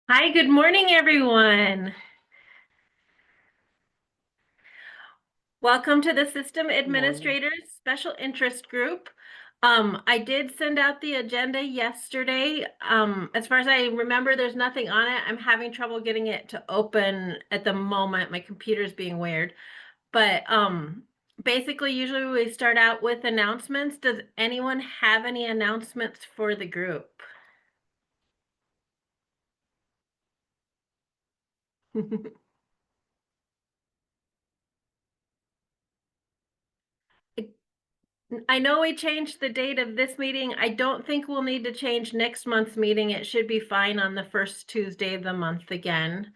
Hi, good morning, everyone. Welcome to the System Good morning. Administrators Special Interest Group. I did send out the agenda yesterday. As far as I remember, there's nothing on it. I'm having trouble getting it to open at the moment. My computer's being weird. But basically, usually we start out with announcements. Does anyone have any announcements for the group? I know we changed the date of this meeting. I don't think we'll need to change next month's meeting. It should be fine on the first Tuesday of the month again.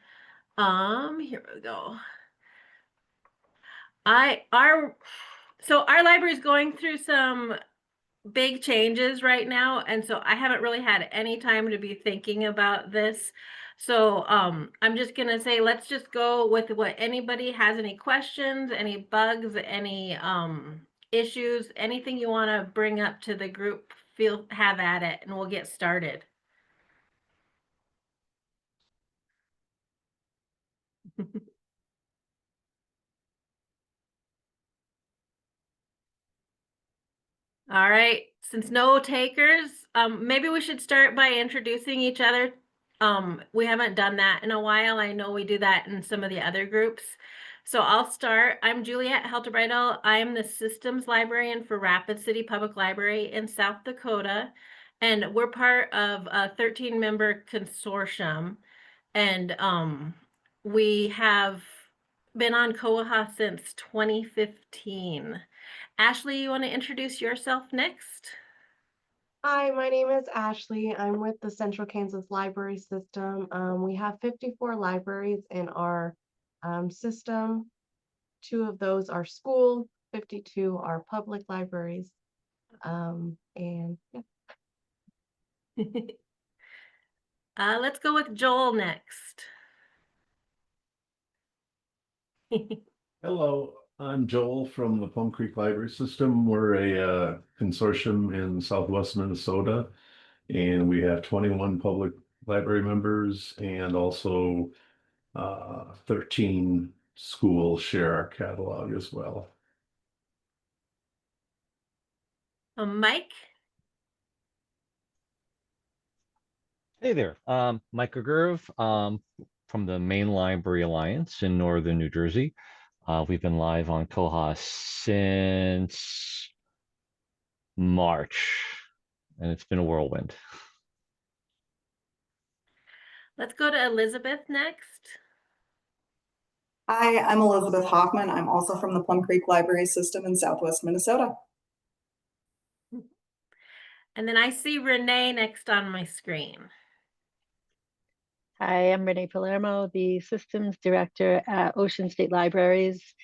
Here we go. Our library is going through some big changes right now, and so I haven't really had any time to be thinking about this. So I'm just gonna say, let's just go with what anybody has any questions, any bugs, any issues, anything you want to bring up to the group, have at it, and we'll get started. All right, since no takers, maybe we should start by introducing each other. We haven't done that in a while. I know we do that in some of the other groups. So I'll start. I'm Juliet Heltibridle. I'm the systems librarian for Rapid City Public Library in South Dakota. And we're part of a 13-member consortium. And we have been on Koha since 2015. Ashley, you want to introduce yourself next? Hi, my name is Ashley. I'm with the Central Kansas Library System. We have 54 libraries in our system. 2 of those are school, 52 are public libraries. And yeah. Let's go with Joel next. Hello, I'm Joel from the Plum Creek Library System. We're a consortium in Southwest Minnesota, and we have 21 public library members and also 13 schools share our catalog as well. Mike? Hey there, Mike Gerv, from the Main Library Alliance in Northern New Jersey. We've been live on Koha since March, and it's been a whirlwind. Let's go to Elizabeth next. Hi, I'm Elizabeth Hoffman. I'm also from the Plum Creek Library System in Southwest Minnesota. And then I see Renee next on my screen. Hi, I'm Renée Palermo, the Systems Director at Ocean State Libraries.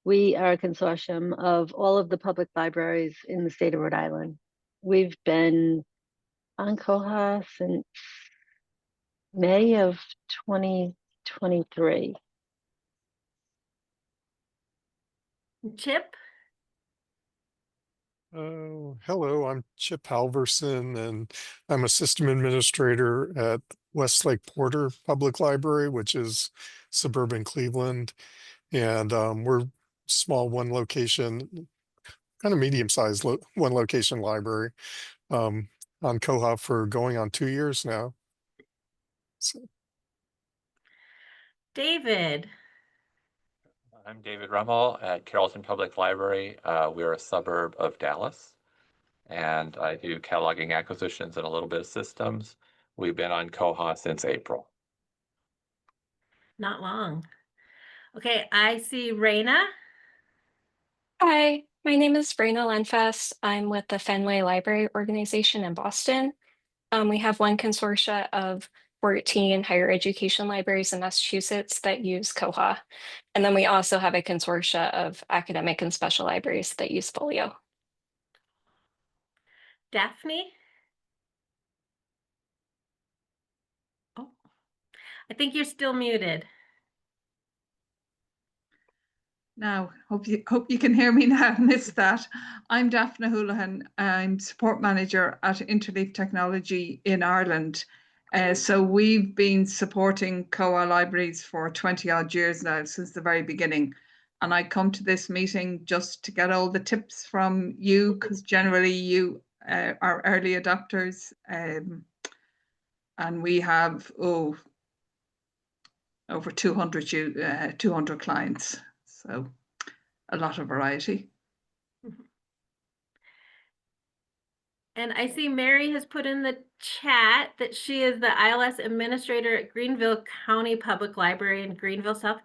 We are a consortium of all of the public libraries in the state of Rhode Island. We've been on Koha since May of 2023. Chip? Hello, I'm Chip Halverson, and I'm a system administrator at Westlake Porter Public Library, which is suburban Cleveland. And we're small one location, kind of medium-sized one location library on Koha for going on 2 years now. So. David? I'm David Rummel at Carrollton Public Library. We're a suburb of Dallas, and I do cataloging acquisitions and a little bit of systems. We've been on Koha since April. Not long. Okay, I see Raina. Hi, my name is Brena Lenfest. I'm with the Fenway Library Organization in Boston. We have one consortia of 14 higher education libraries in Massachusetts that use Koha. And then we also have a consortia of academic and special libraries that use Folio. Daphne? Oh, I think you're still muted. Now, hope you can hear me now. Missed that. I'm Daphne Houlihan. I'm support manager at Interleaf Technology in Ireland. So we've been supporting koha libraries for 20 odd years now, since the very beginning. And I come to this meeting just to get all the tips from you, because generally you are early adopters. And we have, over 200 clients. So a lot of variety. And I see Mary has put in the chat that she is the ILS administrator at Greenville County Public Library in Greenville, South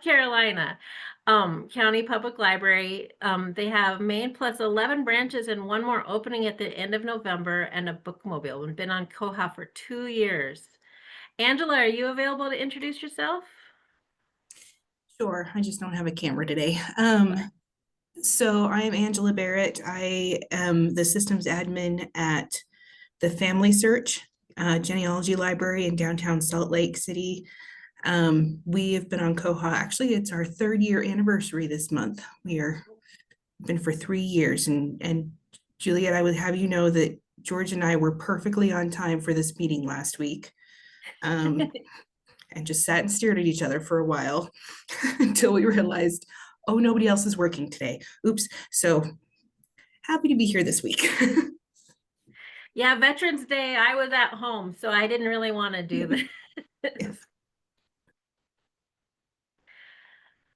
Carolina. County Public Library. They have Maine plus 11 branches and one more opening at the end of November, and a bookmobile. We've been on Koha for 2 years. Angela, are you available to introduce yourself? Sure, I just don't have a camera today. So I am Angela Barrett. I am the systems admin at the Family Search Genealogy Library in downtown Salt Lake City. We have been on Koha. Actually, it's our 3rd year anniversary this month. We are been for 3 years, and Juliet, I would have you know that George and I were perfectly on time for this meeting last week. And just sat and stared at each other for a while until we realized, oh, nobody else is working today. Oops. So happy to be here this week. Yeah, Veterans Day, I was at home, so I didn't really want to do this. Yes.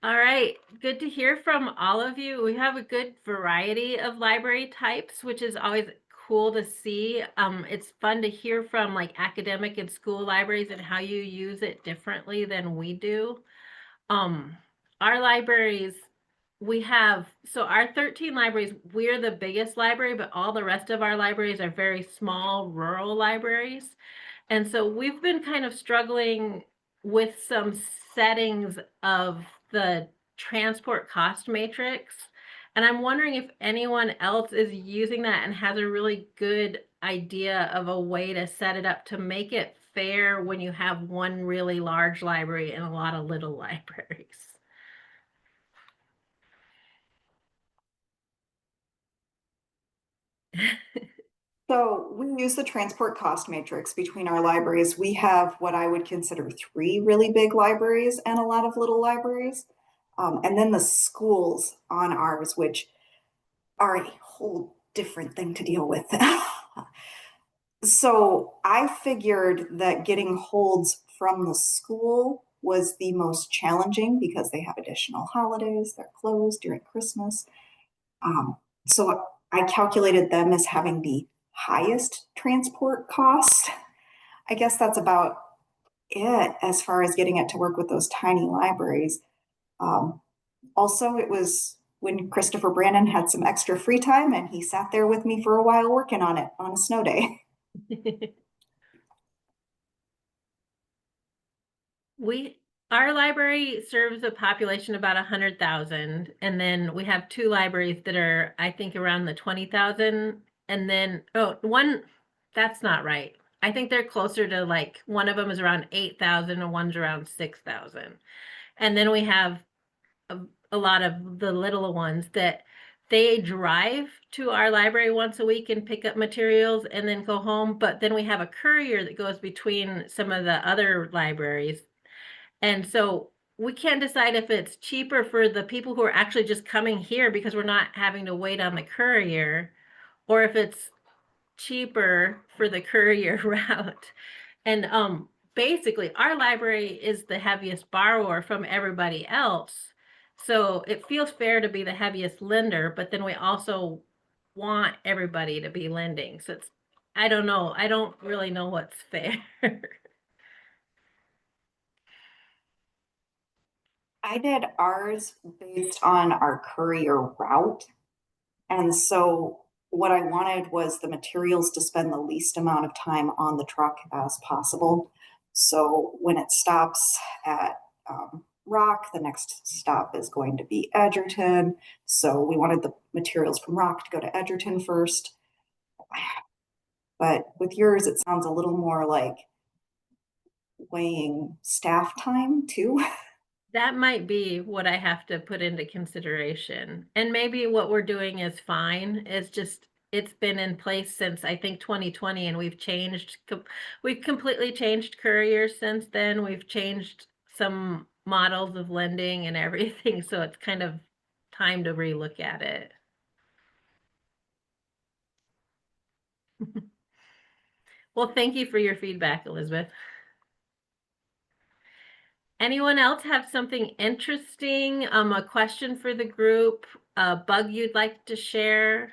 All right, good to hear from all of you. We have a good variety of library types, which is always cool to see. It's fun to hear from like academic and school libraries and how you use it differently than we do. Our libraries, we have, so our 13 libraries, we're the biggest library, but all the rest of our libraries are very small rural libraries. And so we've been kind of struggling with some settings of the transport cost matrix. And I'm wondering if anyone else is using that and has a really good idea of a way to set it up to make it fair when you have one really large library and a lot of little libraries. So we use the transport cost matrix between our libraries. We have what I would consider 3 really big libraries and a lot of little libraries. And then the schools on ours, which are a whole different thing to deal with. So I figured that getting holds from the school was the most challenging because they have additional holidays, they're closed during Christmas. So I calculated them as having the highest transport cost. I guess that's about it as far as getting it to work with those tiny libraries. Also, it was when Christopher Brannon had some extra free time and he sat there with me for a while working on it on a snow day. Our library serves a population about 100,000, and then we have 2 libraries that are, I think, around the 20,000, and then one, that's not right. I think they're closer to like one of them is around 8,000 and one's around 6,000, and then we have a lot of the little ones that they drive to our library once a week and pick up materials and then go home. But then we have a courier that goes between some of the other libraries. And so we can't decide if it's cheaper for the people who are actually just coming here because we're not having to wait on the courier, or if it's cheaper for the courier route. And basically our library is the heaviest borrower from everybody else. So it feels fair to be the heaviest lender, but then we also want everybody to be lending. So it's, I don't know. I don't really know what's fair. I did ours based on our courier route. And so what I wanted was the materials to spend the least amount of time on the truck as possible. So when it stops at Rock, the next stop is going to be Edgerton. So we wanted the materials from Rock to go to Edgerton first. But with yours, it sounds a little more like weighing staff time too. That might be what I have to put into consideration. And maybe what we're doing is fine. It's just it's been in place since I think 2020, and we've completely changed couriers since then. We've changed some models of lending and everything, so it's kind of time to relook at it. Well, thank you for your feedback, Elizabeth. Anyone else have something interesting, a question for the group, a bug you'd like to share?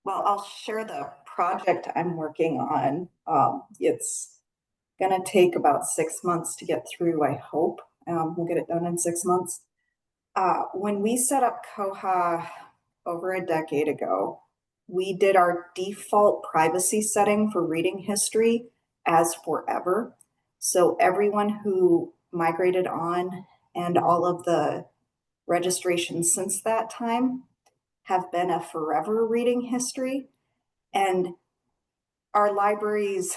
Well, I'll share the project I'm working on. It's gonna take about 6 months to get through, I hope. We'll get it done in 6 months. When we set up Koha over a decade ago, we did our default privacy setting for reading history as forever. So everyone who migrated on and all of the registrations since that time have been a forever reading history. And our libraries,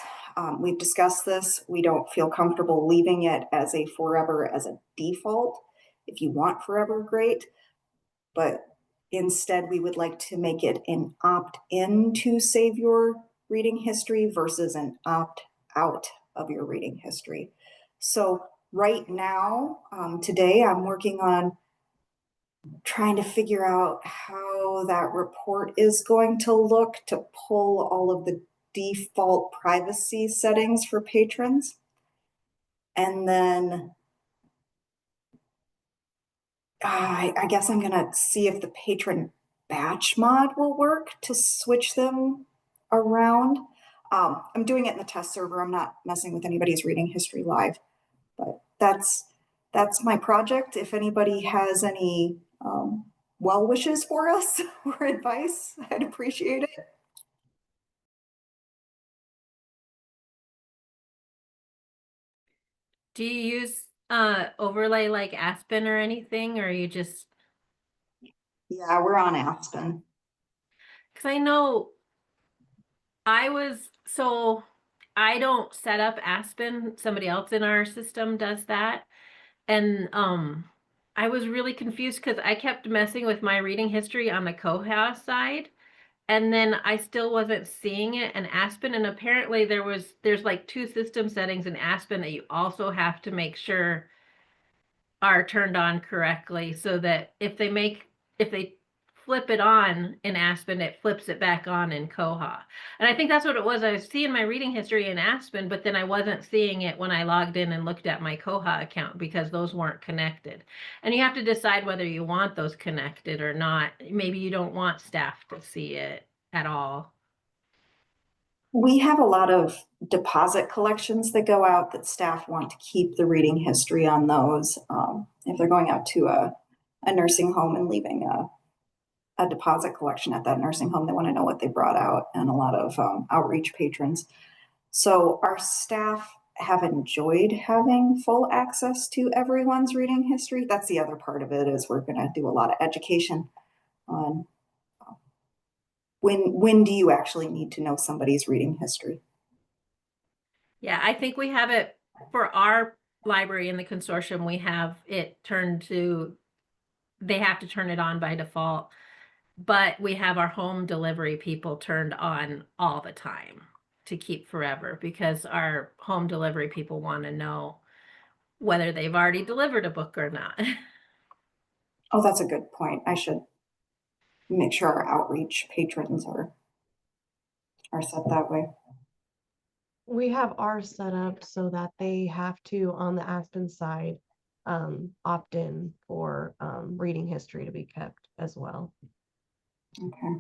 we've discussed this, we don't feel comfortable leaving it as a forever as a default. If you want forever, great. But instead, we would like to make it an opt-in to save your reading history versus an opt-out of your reading history. So right now, today, I'm working on trying to figure out how that report is going to look to pull all of the default privacy settings for patrons. And then I guess I'm going to see if the patron batch mod will work to switch them around. I'm doing it in the test server. I'm not messing with anybody's reading history live, but that's my project. If anybody has any well wishes for us or advice, I'd appreciate it. Do you use overlay like Aspen or anything, or you just? Yeah, we're on Aspen. Because I know I don't set up Aspen. Somebody else in our system does that. And I was really confused because I kept messing with my reading history on the Koha side. And then I still wasn't seeing it in Aspen. And apparently there's like 2 system settings in Aspen that you also have to make sure are turned on correctly, so that if they flip it on in Aspen, it flips it back on in Koha. And I think that's what it was. I was seeing my reading history in Aspen, but then I wasn't seeing it when I logged in and looked at my Koha account because those weren't connected. And you have to decide whether you want those connected or not. Maybe you don't want staff to see it at all. We have a lot of deposit collections that go out that staff want to keep the reading history on those. If they're going out to a nursing home and leaving a deposit collection at that nursing home, they want to know what they brought out, and a lot of outreach patrons. So our staff have enjoyed having full access to everyone's reading history. That's the other part of it, is we're going to do a lot of education on when do you actually need to know somebody's reading history. Yeah, I think we have it for our library in the consortium. We have it turned to, they have to turn it on by default, but we have our home delivery people turned on all the time to keep forever, because our home delivery people want to know whether they've already delivered a book or not. Oh, that's a good point. I should make sure our outreach patrons are set that way. We have ours set up so that they have to, on the Aspen side, opt in for reading history to be kept as well. Okay.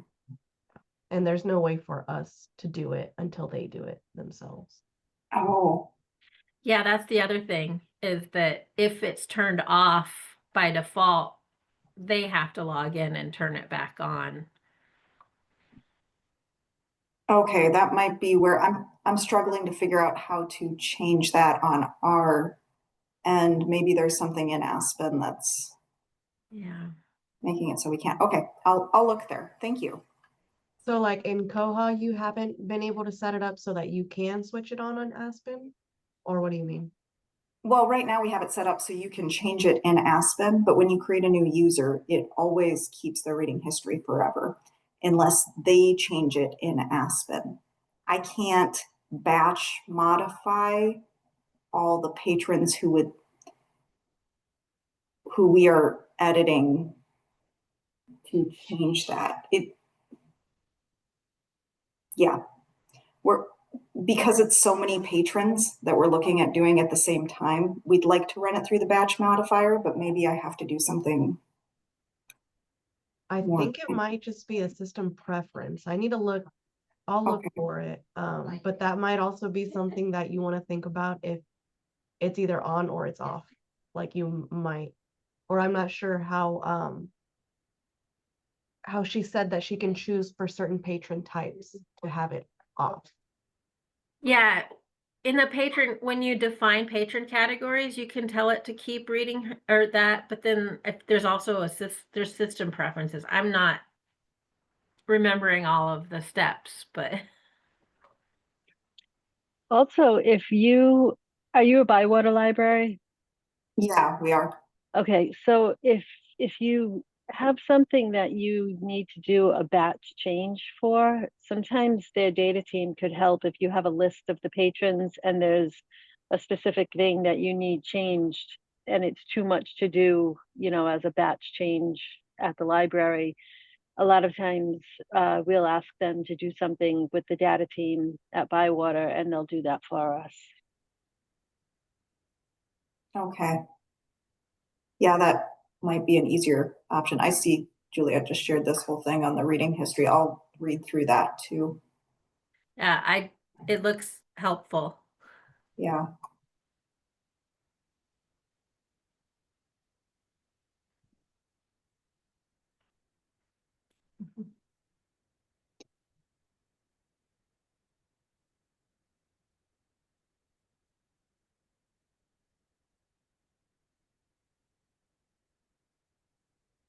And there's no way for us to do it until they do it themselves. Oh. Yeah, that's the other thing, is that if it's turned off by default, they have to log in and turn it back on. Okay, that might be where I'm struggling to figure out how to change that on our end. Maybe there's something in Aspen that's making it so we can't. Okay, I'll look there. Thank you. So like in Koha, you haven't been able to set it up so that you can switch it on Aspen? Or what do you mean? Well, right now we have it set up so you can change it in Aspen, but when you create a new user, it always keeps their reading history forever unless they change it in Aspen. I can't batch modify all the patrons who we are editing to change that. Because it's so many patrons that we're looking at doing at the same time, we'd like to run it through the batch modifier, but maybe I have to do something. I Yeah. think it might just be a system preference. I need to look, I'll look Okay. for it. But that might also be something that you want to think about if it's either on or it's off. Like you might, or I'm not sure how she said that she can choose for certain patron types to have it off. Yeah, in the patron, when you define patron categories, you can tell it to keep reading or that, but then if there's also there's system preferences. I'm not remembering all of the steps, but Also, are you a Bywater library? Yeah, we are. Okay, so if you have something that you need to do a batch change for, sometimes their data team could help if you have a list of the patrons and there's a specific thing that you need changed and it's too much to do, as a batch change at the library. A lot of times we'll ask them to do something with the data team at Bywater and they'll do that for us. Okay. Yeah, that might be an easier option. I see Juliet just shared this whole thing on the reading history. I'll read through that too. yeah, it looks helpful. Yeah.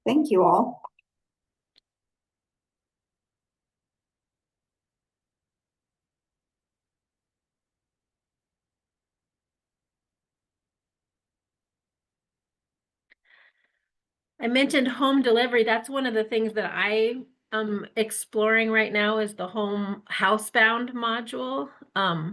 Thank you all. I mentioned home delivery. That's one of the things that I am exploring right now is the home housebound module.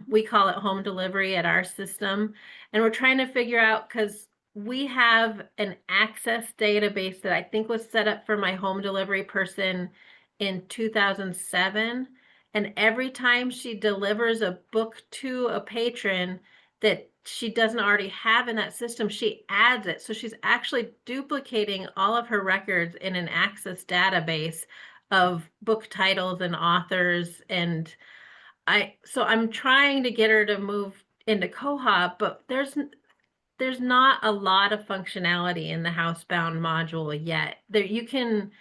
We call it home delivery at our system. And we're trying to figure out, because we have an access database that I think was set up for my home delivery person in 2007. And every time she delivers a book to a patron that she doesn't already have in that system, she adds it. So she's actually duplicating all of her records in an access database of book titles and authors. And so I'm trying to get her to move into Koha, but there's not a lot of functionality in the housebound module yet. There you can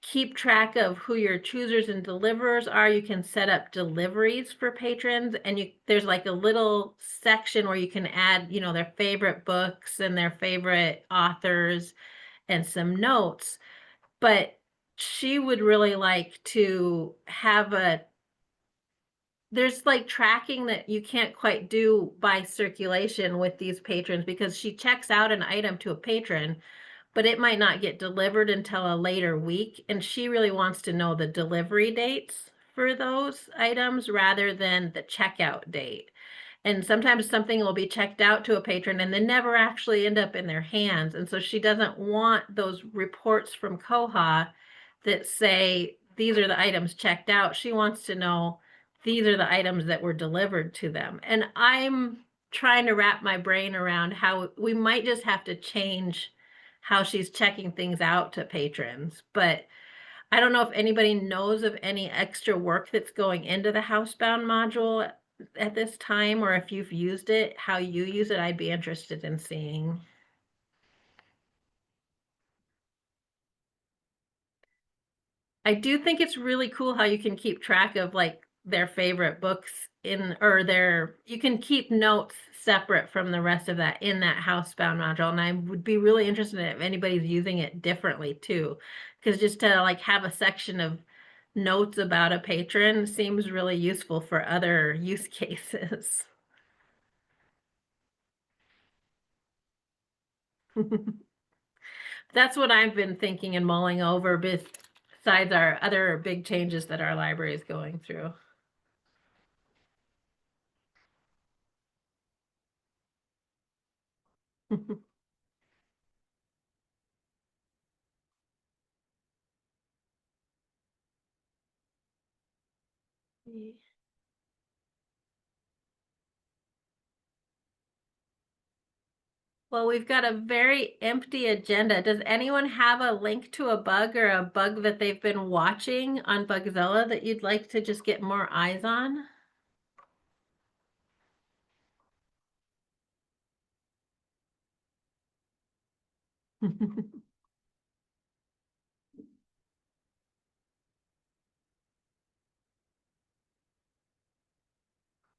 keep track of who your choosers and deliverers are. You can set up deliveries for patrons, and there's like a little section where you can add, their favorite books and their favorite authors and some notes. But she would really like to have there's like tracking that you can't quite do by circulation with these patrons, because she checks out an item to a patron, but it might not get delivered until a later week. And she really wants to know the delivery dates for those items rather than the checkout date. And sometimes something will be checked out to a patron and then never actually end up in their hands. And so she doesn't want those reports from Koha that say, these are the items checked out. She wants to know, these are the items that were delivered to them. And I'm trying to wrap my brain around how we might just have to change how she's checking things out to patrons. But I don't know if anybody knows of any extra work that's going into the housebound module at this time, or if you've used it, how you use it. I'd be interested in seeing. I do think it's really cool how you can keep track of like their favorite books you can keep notes separate from the rest of that in that housebound module. And I would be really interested if anybody's using it differently too, because just to like have a section of notes about a patron seems really useful for other use cases. That's what I've been thinking and mulling over besides our other big changes that our library is going through. Well, we've got a very empty agenda. Does anyone have a link to a bug or a bug that they've been watching on Bugzilla that you'd like to just get more eyes on?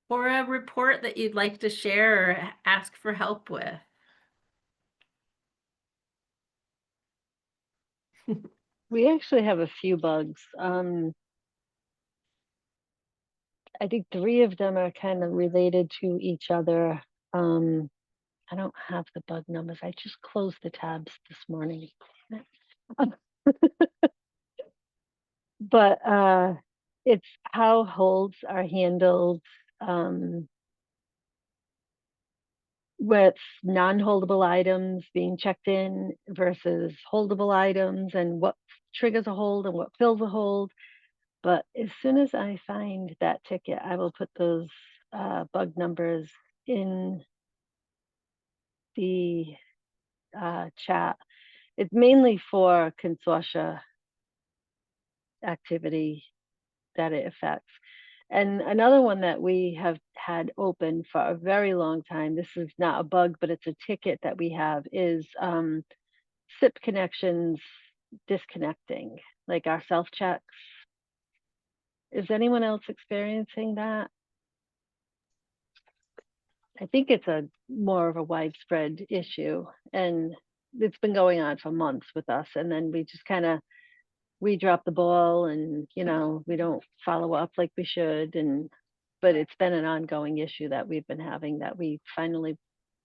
Or a report that you'd like to share or ask for help with? We actually have a few bugs. I think 3 of them are kind of related to each other. I don't have the bug numbers. I just closed the tabs this morning. But it's how holds are handled with non-holdable items being checked in versus holdable items, and what triggers a hold and what fills a hold. But as soon as I find that ticket, I will put those bug numbers in the chat. It's mainly for consortia activity that it affects. And another one that we have had open for a very long time, this is not a bug, but it's a ticket that we have, is SIP connections disconnecting, like our self-checks. Is anyone else experiencing that? I think it's a more of a widespread issue, and it's been going on for months with us. And then we just we drop the ball, and we don't follow up like we should. But it's been an ongoing issue that we've been having, that we finally,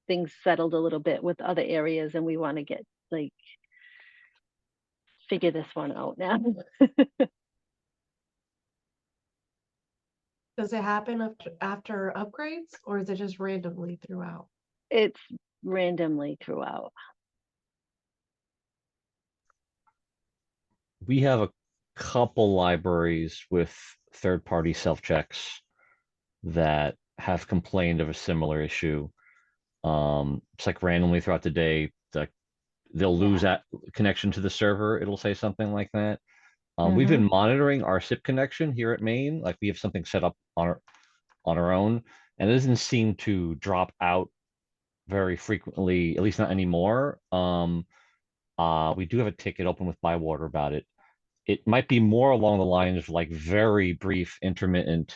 things settled a little bit with other areas, and we want to get figure this one out now. Does it happen after upgrades, or is it just randomly throughout? It's randomly throughout. We have a couple libraries with third-party self-checks that have complained of a similar issue. It's like randomly throughout the day, they'll lose that connection to the server. It'll say something like that. We've been monitoring our SIP connection here at Maine. Like, we have something set up on our own, and it doesn't seem to drop out very frequently, at least not anymore. We do have a ticket open with Bywater about it. It might be more along the lines of like very brief, intermittent,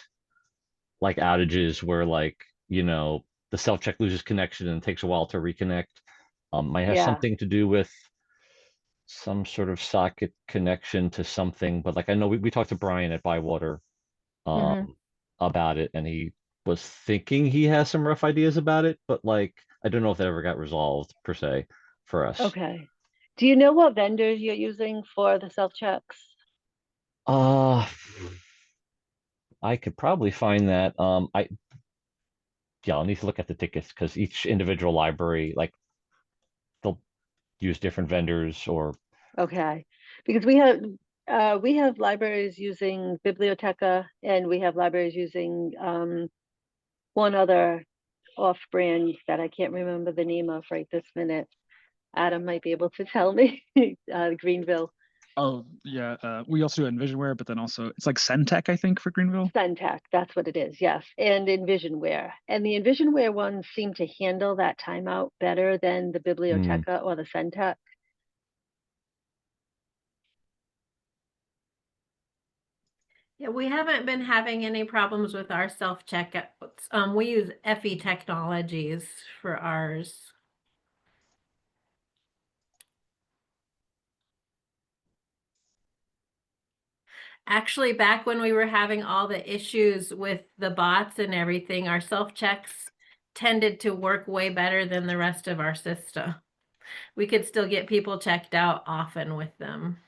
like outages where the self-check loses connection and it takes a while to reconnect. Might have something to do with some sort of socket connection to something, but I know we talked to Brian at Bywater about it, and he was thinking he has some rough ideas about it, but I don't know if that ever got resolved per se for us. Okay. Do you know what vendors you're using for the self-checks? I could probably find that. I'll need to look at the tickets, because each individual library, they'll use different vendors or. Okay, because we have libraries using Biblioteca, and we have libraries using one other off-brand that I can't remember the name of right this minute. Adam might be able to tell me. Greenville. Oh yeah, we also do Envisionware, but then also it's like Centec, I think, for Greenville. Centec, that's what it is, yes, and Envisionware. And the Envisionware ones seem to handle that timeout better than the Biblioteca or the Centec. Yeah, we haven't been having any problems with our self-checkouts. We use FE Technologies for ours. Actually, back when we were having all the issues with the bots and everything, our self-checks tended to work way better than the rest of our system. we could still get people checked out often with them.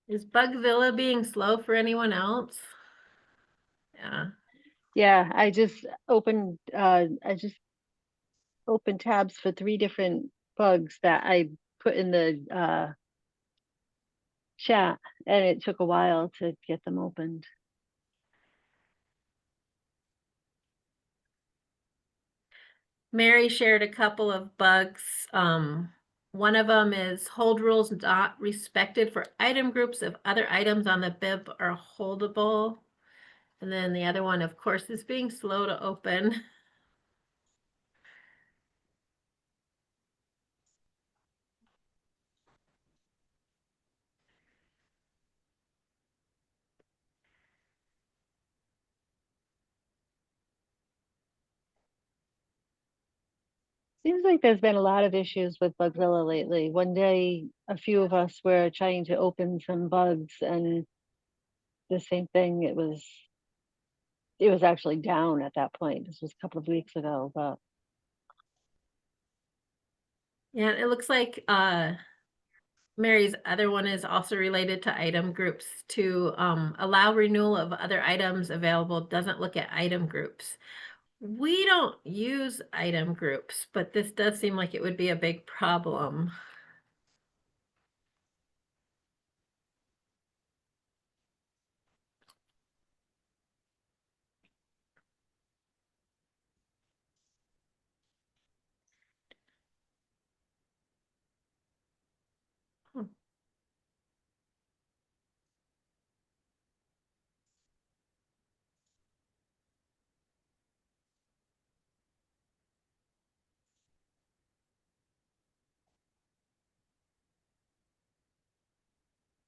Is Bugzilla being slow for anyone else? Yeah. Yeah, I just opened tabs for 3 different bugs that I put in the chat, and it took a while to get them opened. Mary shared a couple of bugs. One of them is hold rules not respected for item groups if other items on the bib are holdable. And then the other one, of course, is being slow to open. Seems like there's been a lot of issues with Bugzilla lately. One day, a few of us were trying to open some bugs, and the same thing. It was actually down at that point. This was a couple of weeks ago, but Yeah, it looks like Mary's other one is also related to item groups. To allow renewal of other items available doesn't look at item groups. We don't use item groups, but this does seem like it would be a big problem.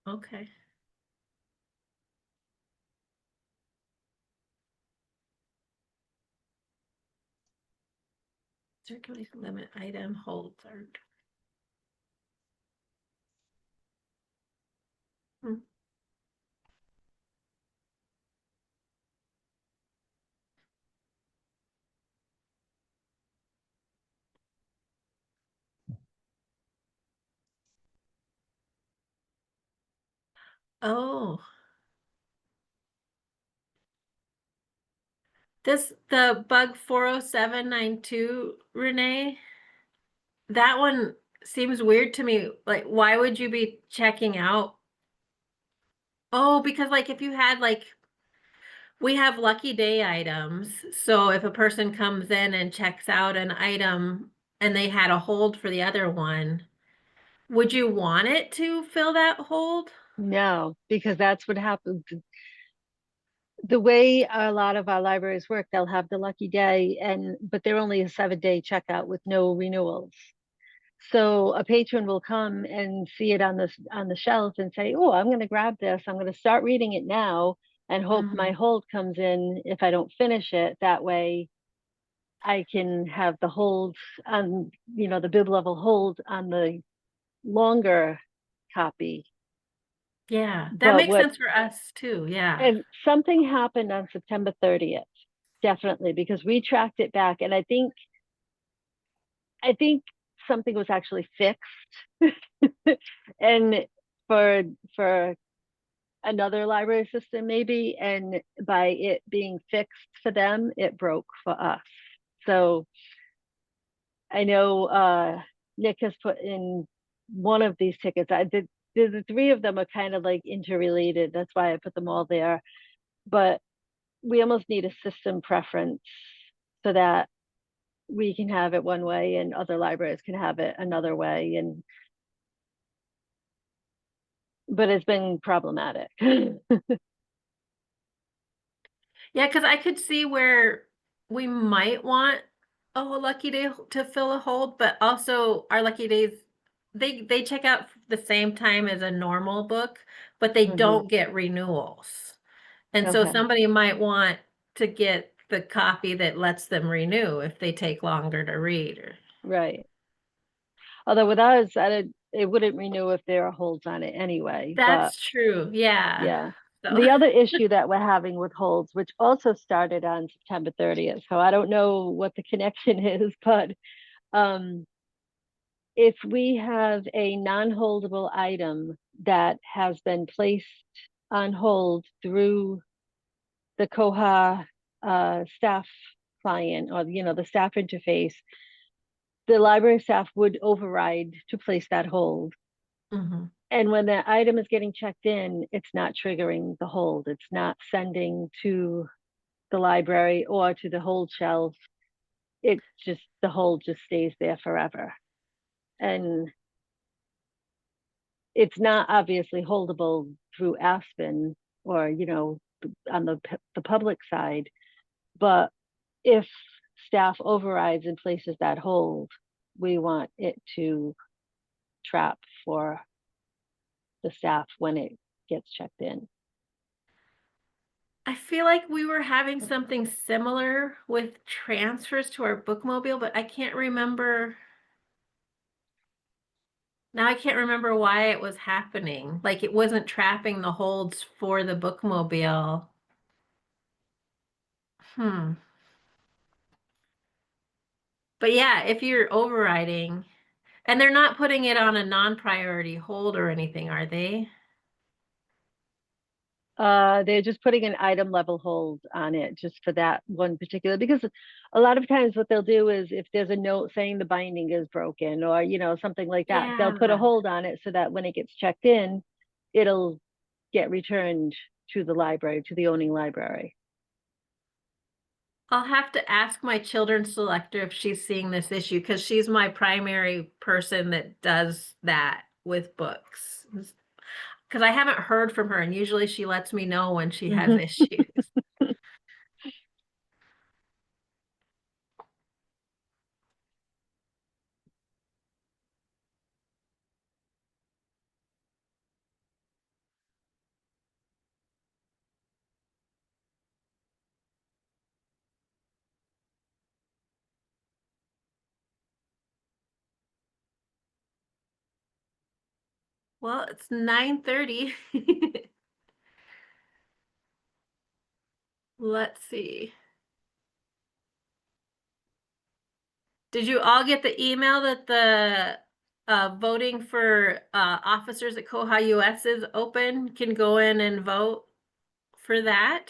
Okay. Circulation limit item holds are. Oh. The bug 40792, Renee, that one seems weird to me. Like, why would you be checking out? Oh, because like if you had like, we have lucky day items. So if a person comes in and checks out an item and they had a hold for the other one, would you want it to fill that hold? no, because that's what happens. The way a lot of our libraries work, they'll have the lucky day, but they're only a 7-day checkout with no renewals. So a patron will come and see it on the shelf and say, "Oh, I'm going to grab this. I'm going to start reading it now and hope my hold comes in if I don't finish it. That way I can have the hold on, the bib level hold on the longer copy." Yeah, that But makes sense for us too. Yeah. and something happened on September 30th, definitely, because we tracked it back, and I think something was actually fixed. And for another library system maybe, and by it being fixed for them, it broke for us. So I know Nick has put in one of these tickets. The 3 of them are kind of like interrelated. That's why I put them all there. But we almost need a system preference so that we can have it one way and other libraries can have it another way. But it's been problematic. Yeah, because I could see where we might want oh, a lucky day to fill a hold, but also our lucky days, they check out the same time as a normal book, but they Mhm. don't get renewals. And so Okay. somebody might want to get the copy that lets them renew if they take longer to read. Or Right. Although with ours, it wouldn't renew if there are holds on it anyway, but that's true, yeah. yeah. So The other issue that we're having with holds, which also started on September 30th, so I don't know what the connection is, but if we have a non-holdable item that has been placed on hold through the Koha staff client, or the staff interface, the library staff would override to place that hold. Mhm. And when that item is getting checked in, it's not triggering the hold. It's not sending to the library or to the hold shelf. It just, the hold just stays there forever. And it's not obviously holdable through Aspen or, on the public side. But if staff overrides and places that hold, we want it to trap for the staff when it gets checked in. I feel like we were having something similar with transfers to our bookmobile, but I can't remember. Now I can't remember why it was happening. Like it wasn't trapping the holds for the bookmobile. But yeah, if you're overriding, and they're not putting it on a non-priority hold or anything, are they? They're just putting an item level hold on it just for that one particular, because a lot of times what they'll do is if there's a note saying the binding is broken or, something like that, they'll put a Yeah. hold on it so that when it gets checked in, it'll get returned to the library, to the owning library. I'll have to ask my children's selector if she's seeing this issue because she's my primary person that does that with books. Because I haven't heard from her, and usually she lets me know when she has issues. Well, it's 9:30. Let's see. Did you all get the email that the voting for officers at koha-US is open? Can go in and vote for that.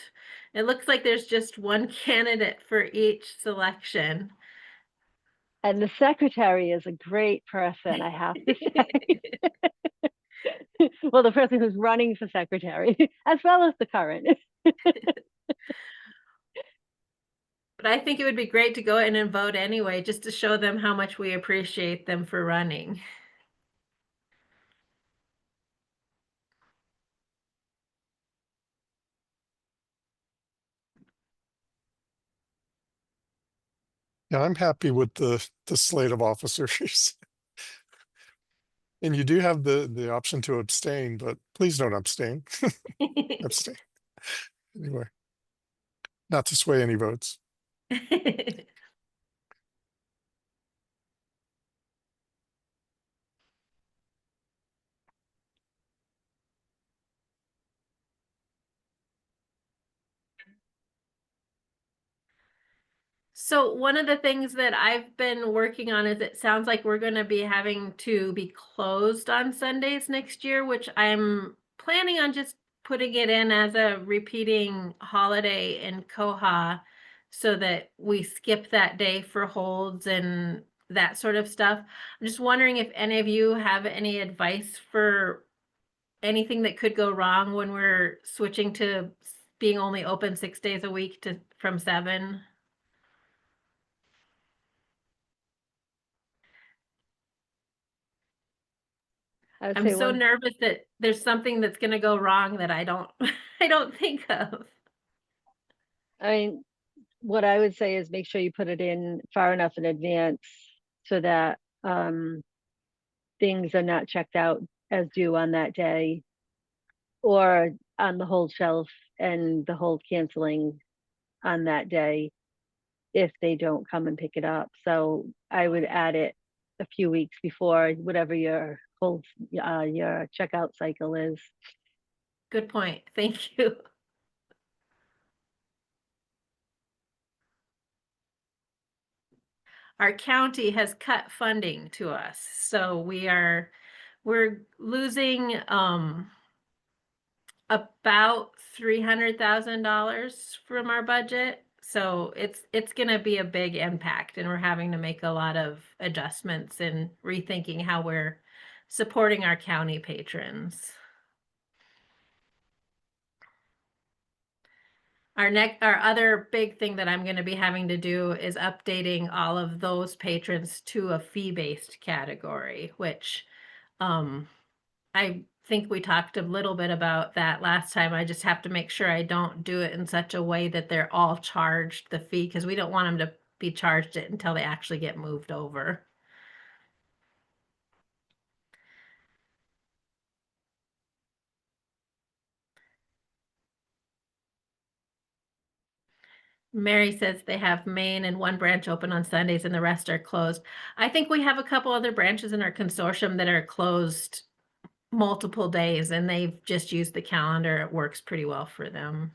It looks like there's just one candidate for each selection. And the secretary is a great person, I have to say. Well, the person who's running for secretary, as well as the current. But I think it would be great to go in and vote anyway, just to show them how much we appreciate them for running. Yeah, I'm happy with the slate of officers. And you do have the option to abstain, but please don't abstain. Abstain. Anyway, not to sway any votes. So one of the things that I've been working on is it sounds like we're going to be having to be closed on Sundays next year, which I'm planning on just putting it in as a repeating holiday in Koha so that we skip that day for holds and that sort of stuff. I'm just wondering if any of you have any advice for anything that could go wrong when we're switching to being only open 6 days a week from 7. I'm so nervous that there's something that's going to go wrong that I don't I don't think of. I mean, what I would say is make sure you put it in far enough in advance so that things are not checked out as due on that day or on the hold shelf and the hold canceling on that day if they don't come and pick it up. So I would add it a few weeks before whatever your hold your checkout cycle is. Good point. Thank you. Our county has cut funding to us, so we're losing about $300,000 from our budget. So it's gonna be a big impact, and we're having to make a lot of adjustments and rethinking how we're supporting our county patrons. Our other big thing that I'm going to be having to do is updating all of those patrons to a fee-based category, which I think we talked a little bit about that last time. I just have to make sure I don't do it in such a way that they're all charged the fee, because we don't want them to be charged it until they actually get moved over. Mary says they have Maine and one branch open on Sundays and the rest are closed. I think we have a couple other branches in our consortium that are closed multiple days, and they've just used the calendar. It works pretty well for them.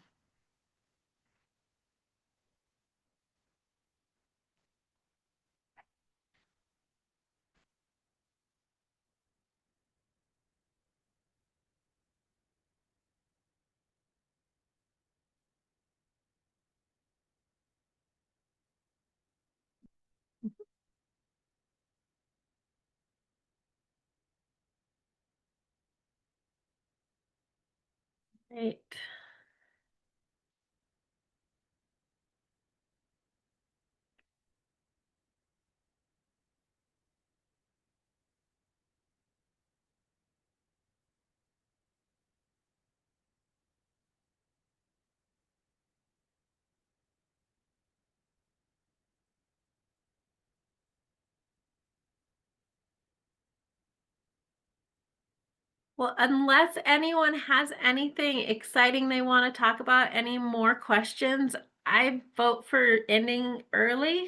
Right. Well, unless anyone has anything exciting they want to talk about, any more questions, I vote for ending early.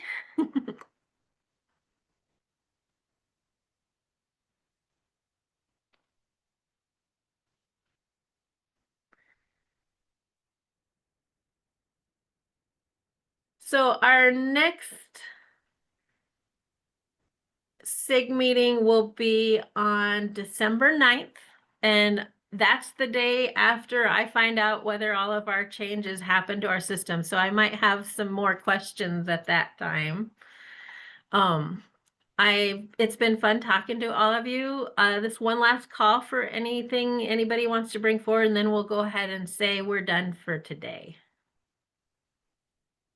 So our next SIG meeting will be on December 9th, and that's the day after I find out whether all of our changes happen to our system. So I might have some more questions at that time. It's been fun talking to all of you. This one last call for anything anybody wants to bring forward, and then we'll go ahead and say we're done for today.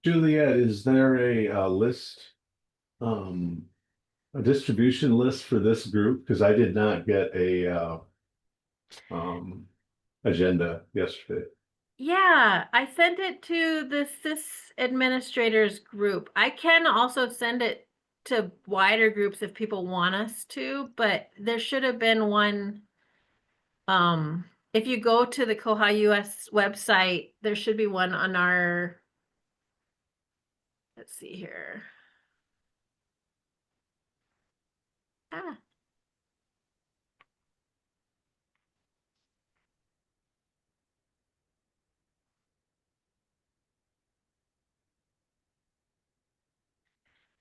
Juliet, is there a list, a distribution list for this group? Because I did not get a agenda yesterday. Yeah, I sent it to the SIS administrators group. I can also send it to wider groups if people want us to, but there should have been one. If you go to the koha-US website, there should be one on our, let's see here. Ah.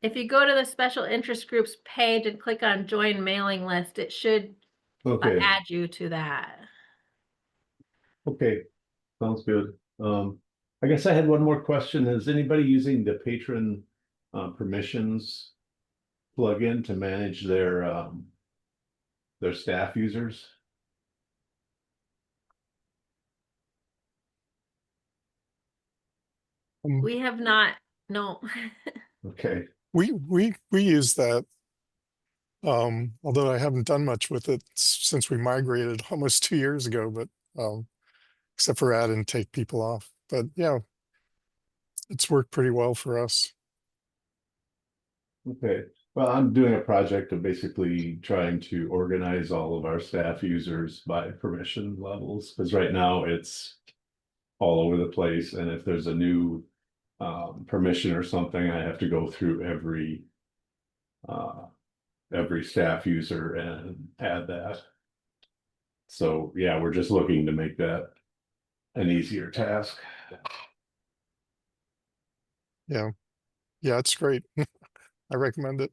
If you go to the special interest groups page and click on join mailing list, it should add you to that. Okay, sounds good. I guess I had one more question. Is anybody using the patron permissions plugin to manage their staff users? We have not, no. Okay. We use that. Although I haven't done much with it since we migrated almost 2 years ago, but except for add and take people off. But yeah, it's worked pretty well for us. Okay, well, I'm doing a project of basically trying to organize all of our staff users by permission levels, because right now it's all over the place, and if there's a new permission or something, I have to go through every staff user and add that. So yeah, we're just looking to make that an easier task. Yeah, it's great. I recommend it.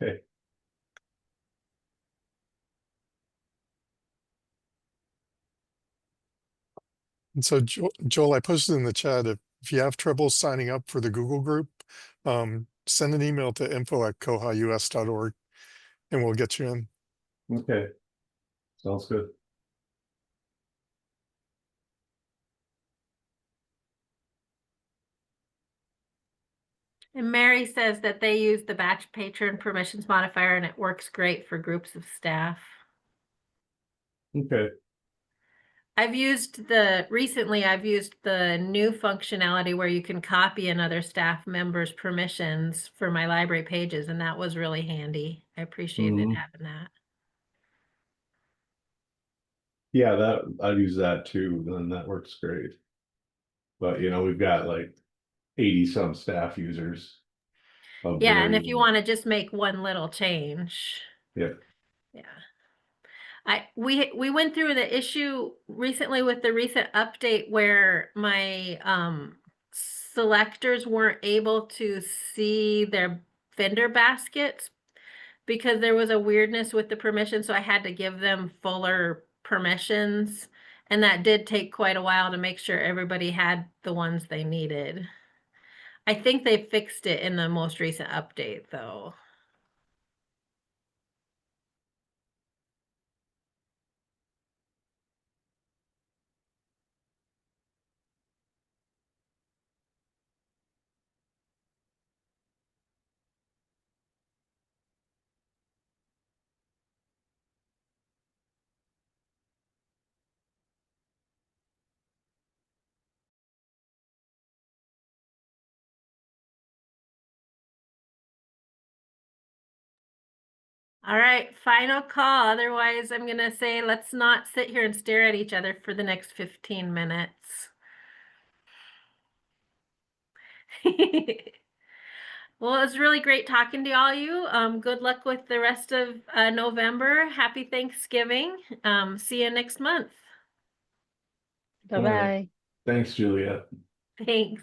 Okay. And so Joel, I posted in the chat, if you have trouble signing up for the Google group, send an email to info@koha-US.org and we'll get you in. Okay, sounds good. And Mary says that they use the batch patron permissions modifier and it works great for groups of staff. Okay. Recently I've used the new functionality where you can copy another staff member's permissions for my library pages, and that was really handy. I appreciated having that. Yeah, I've used that too, and that works great. But you know, we've got like 80 some staff users. Yeah, and if you want to just make one little change. Yeah. Yeah. We went through the issue recently with the recent update where my selectors weren't able to see their vendor baskets because there was a weirdness with the permission, so I had to give them fuller permissions, and that did take quite a while to make sure everybody had the ones they needed. I think they fixed it in the most recent update though. All right, final call. Otherwise, I'm going to say let's not sit here and stare at each other for the next 15 minutes. Well, it was really great talking to all you. Good luck with the rest of November. Happy Thanksgiving. See you next month. Bye-bye. Thanks, Juliet. Thanks.